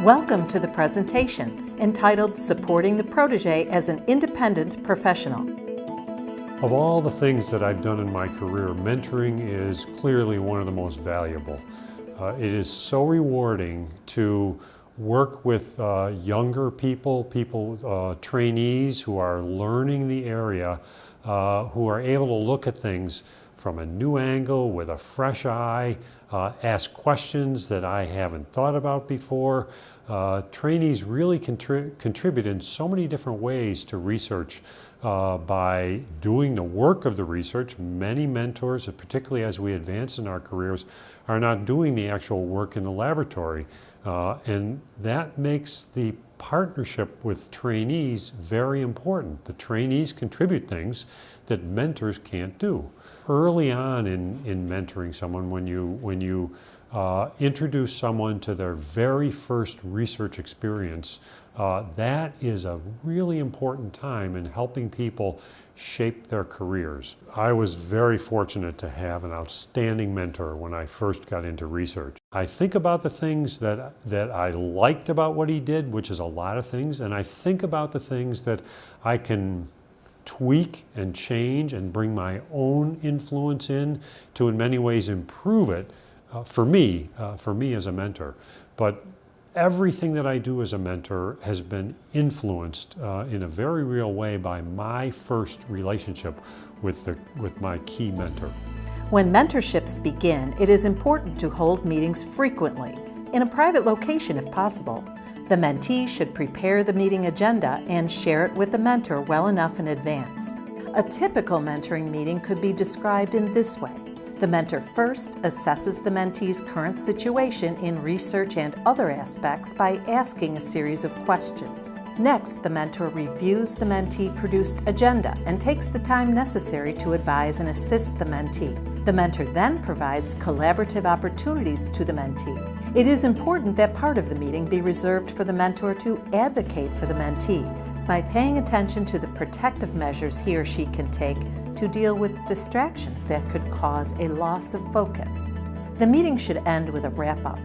Welcome to the presentation entitled Supporting the Protege as an Independent Professional. Of all the things that I've done in my career, mentoring is clearly one of the most valuable. It is so rewarding to work with younger people, trainees who are learning the area, who are able to look at things from a new angle with a fresh eye, ask questions that I haven't thought about before. Trainees really contribute in so many different ways to research by doing the work of the research. Many mentors, particularly as we advance in our careers, are not doing the actual work in the laboratory. And that makes the partnership with trainees very important. The trainees contribute things that mentors can't do. Early on in mentoring someone, when you introduce someone to their very first research experience, that is a really important time in helping people shape their careers. I was very fortunate to have an outstanding mentor when I first got into research. I think about the things that I liked about what he did, which is a lot of things, and I think about the things that I can tweak and change and bring my own influence in to, in many ways, improve it for me as a mentor. But everything that I do as a mentor has been influenced in a very real way by my first relationship with my key mentor. When mentorships begin, it is important to hold meetings frequently, in a private location if possible. The mentee should prepare the meeting agenda and share it with the mentor well enough in advance. A typical mentoring meeting could be described in this way. The mentor first assesses the mentee's current situation in research and other aspects by asking a series of questions. Next, the mentor reviews the mentee-produced agenda and takes the time necessary to advise and assist the mentee. The mentor then provides collaborative opportunities to the mentee. It is important that part of the meeting be reserved for the mentor to advocate for the mentee by paying attention to the protective measures he or she can take to deal with distractions that could cause a loss of focus. The meeting should end with a wrap-up.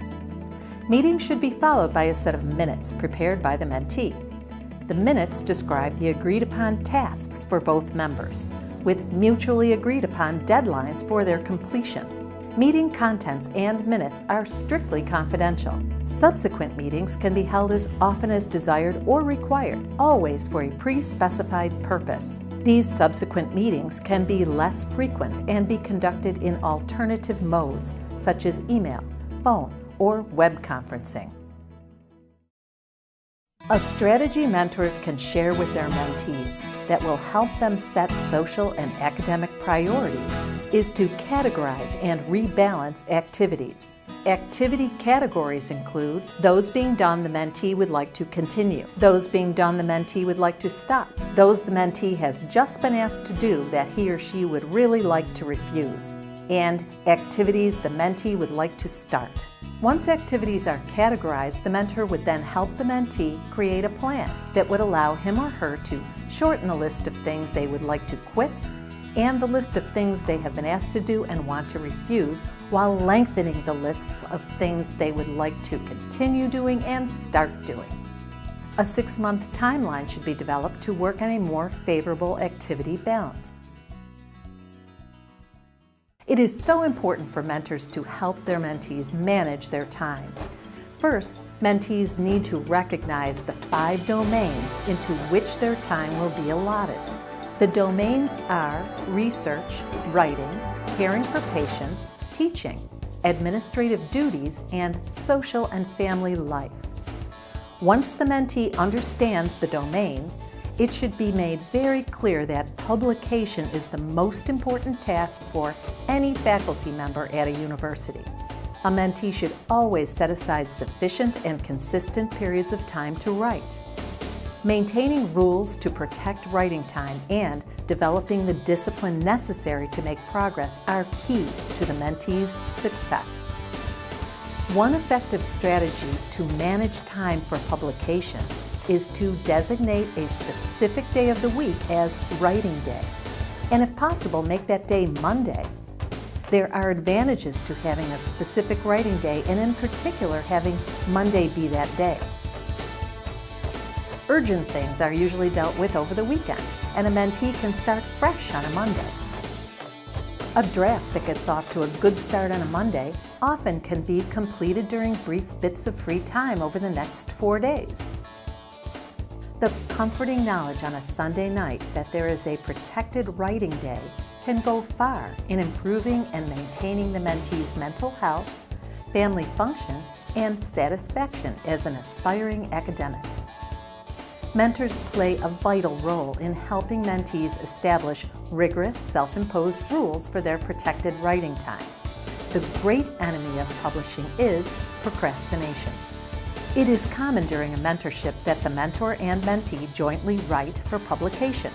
Meetings should be followed by a set of minutes prepared by the mentee. The minutes describe the agreed-upon tasks for both members, with mutually agreed-upon deadlines for their completion. Meeting contents and minutes are strictly confidential. Subsequent meetings can be held as often as desired or required, always for a pre-specified purpose. These subsequent meetings can be less frequent and be conducted in alternative modes, such as email, phone, or web conferencing. A strategy mentors can share with their mentees that will help them set social and academic priorities is to categorize and rebalance activities. Activity categories include those being done the mentee would like to continue, those being done the mentee would like to stop, those the mentee has just been asked to do that he or she would really like to refuse, and activities the mentee would like to start. Once activities are categorized, the mentor would then help the mentee create a plan that would allow him or her to shorten the list of things they would like to quit and the list of things they have been asked to do and want to refuse, while lengthening the lists of things they would like to continue doing and start doing. A 6-month timeline should be developed to work on a more favorable activity balance. It is so important for mentors to help their mentees manage their time. First, mentees need to recognize the 5 domains into which their time will be allotted. The domains are research, writing, caring for patients, teaching, administrative duties, and social and family life. Once the mentee understands the domains, it should be made very clear that publication is the most important task for any faculty member at a university. A mentee should always set aside sufficient and consistent periods of time to write. Maintaining rules to protect writing time and developing the discipline necessary to make progress are key to the mentee's success. One effective strategy to manage time for publication is to designate a specific day of the week as writing day, and if possible, make that day Monday. There are advantages to having a specific writing day, and in particular having Monday be that day. Urgent things are usually dealt with over the weekend, and a mentee can start fresh on a Monday. A draft that gets off to a good start on a Monday often can be completed during brief bits of free time over the next 4 days. The comforting knowledge on a Sunday night that there is a protected writing day can go far in improving and maintaining the mentee's mental health, family function, and satisfaction as an aspiring academic. Mentors play a vital role in helping mentees establish rigorous, self-imposed rules for their protected writing time. The great enemy of publishing is procrastination. It is common during a mentorship that the mentor and mentee jointly write for publication.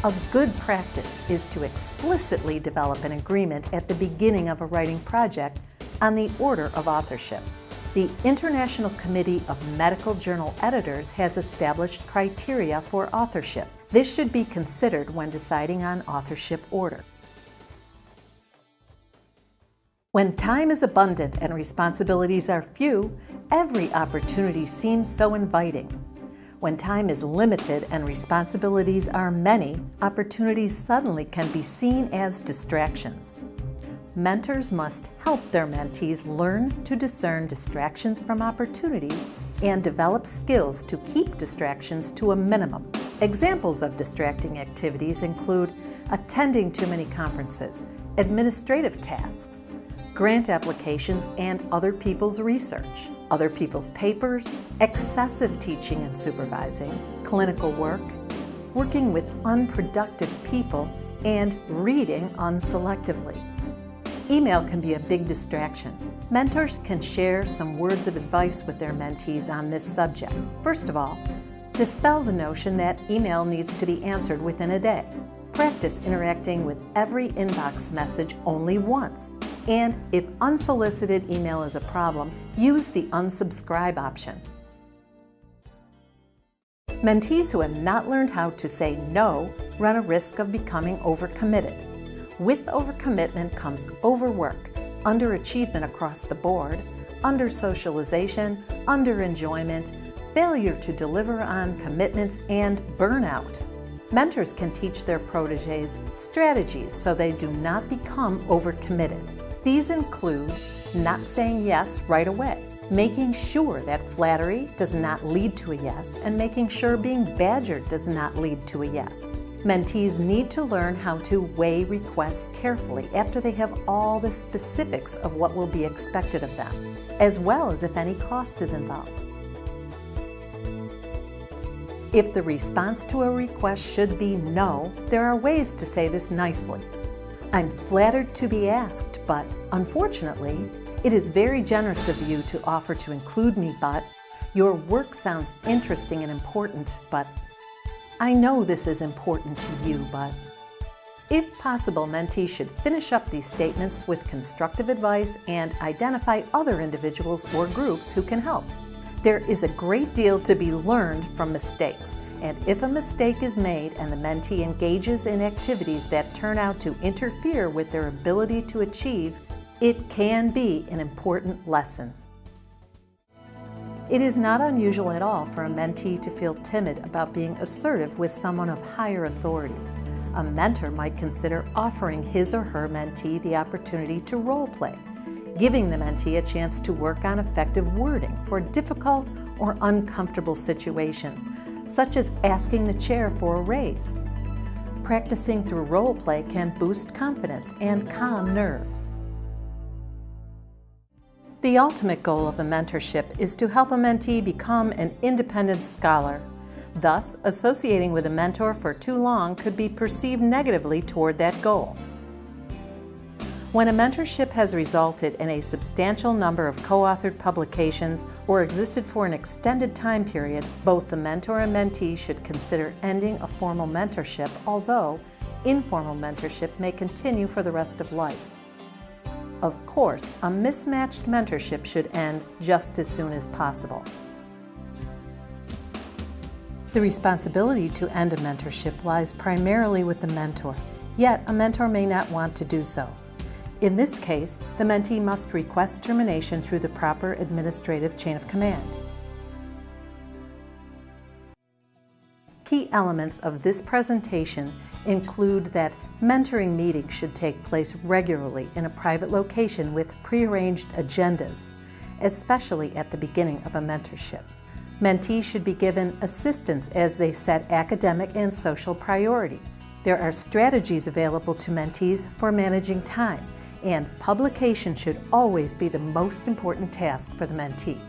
A good practice is to explicitly develop an agreement at the beginning of a writing project on the order of authorship. The International Committee of Medical Journal Editors has established criteria for authorship. This should be considered when deciding on authorship order. When time is abundant and responsibilities are few, every opportunity seems so inviting. When time is limited and responsibilities are many, opportunities suddenly can be seen as distractions. Mentors must help their mentees learn to discern distractions from opportunities and develop skills to keep distractions to a minimum. Examples of distracting activities include attending too many conferences, administrative tasks, grant applications and other people's research, other people's papers, excessive teaching and supervising, clinical work, working with unproductive people, and reading unselectively. Email can be a big distraction. Mentors can share some words of advice with their mentees on this subject. First of all, dispel the notion that email needs to be answered within a day. Practice interacting with every inbox message only once. And if unsolicited email is a problem, use the unsubscribe option. Mentees who have not learned how to say no run a risk of becoming overcommitted. With overcommitment comes overwork, underachievement across the board, under-socialization, under-enjoyment, failure to deliver on commitments, and burnout. Mentors can teach their protégés strategies so they do not become overcommitted. These include not saying yes right away, making sure that flattery does not lead to a yes, and making sure being badgered does not lead to a yes. Mentees need to learn how to weigh requests carefully after they have all the specifics of what will be expected of them, as well as if any cost is involved. If the response to a request should be no, there are ways to say this nicely. I'm flattered to be asked, but unfortunately, it is very generous of you to offer to include me, but your work sounds interesting and important, but I know this is important to you, but if possible, mentees should finish up these statements with constructive advice and identify other individuals or groups who can help. There is a great deal to be learned from mistakes, and if a mistake is made and the mentee engages in activities that turn out to interfere with their ability to achieve, it can be an important lesson. It is not unusual at all for a mentee to feel timid about being assertive with someone of higher authority. A mentor might consider offering his or her mentee the opportunity to role play, giving the mentee a chance to work on effective wording for difficult or uncomfortable situations, such as asking the chair for a raise. Practicing through role play can boost confidence and calm nerves. The ultimate goal of a mentorship is to help a mentee become an independent scholar. Thus, associating with a mentor for too long could be perceived negatively toward that goal. When a mentorship has resulted in a substantial number of co-authored publications or existed for an extended time period, both the mentor and mentee should consider ending a formal mentorship, although informal mentorship may continue for the rest of life. Of course, a mismatched mentorship should end just as soon as possible. The responsibility to end a mentorship lies primarily with the mentor, yet a mentor may not want to do so. In this case, the mentee must request termination through the proper administrative chain of command. Key elements of this presentation include that mentoring meetings should take place regularly in a private location with prearranged agendas, especially at the beginning of a mentorship. Mentees should be given assistance as they set academic and social priorities. There are strategies available to mentees for managing time, and publication should always be the most important task for the mentee.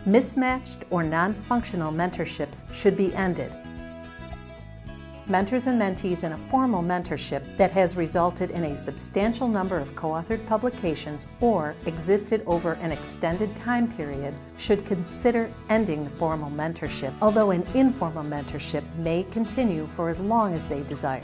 Mismatched or non-functional mentorships should be ended. Mentors and mentees in a formal mentorship that has resulted in a substantial number of co-authored publications or existed over an extended time period should consider ending the formal mentorship, although an informal mentorship may continue for as long as they desire.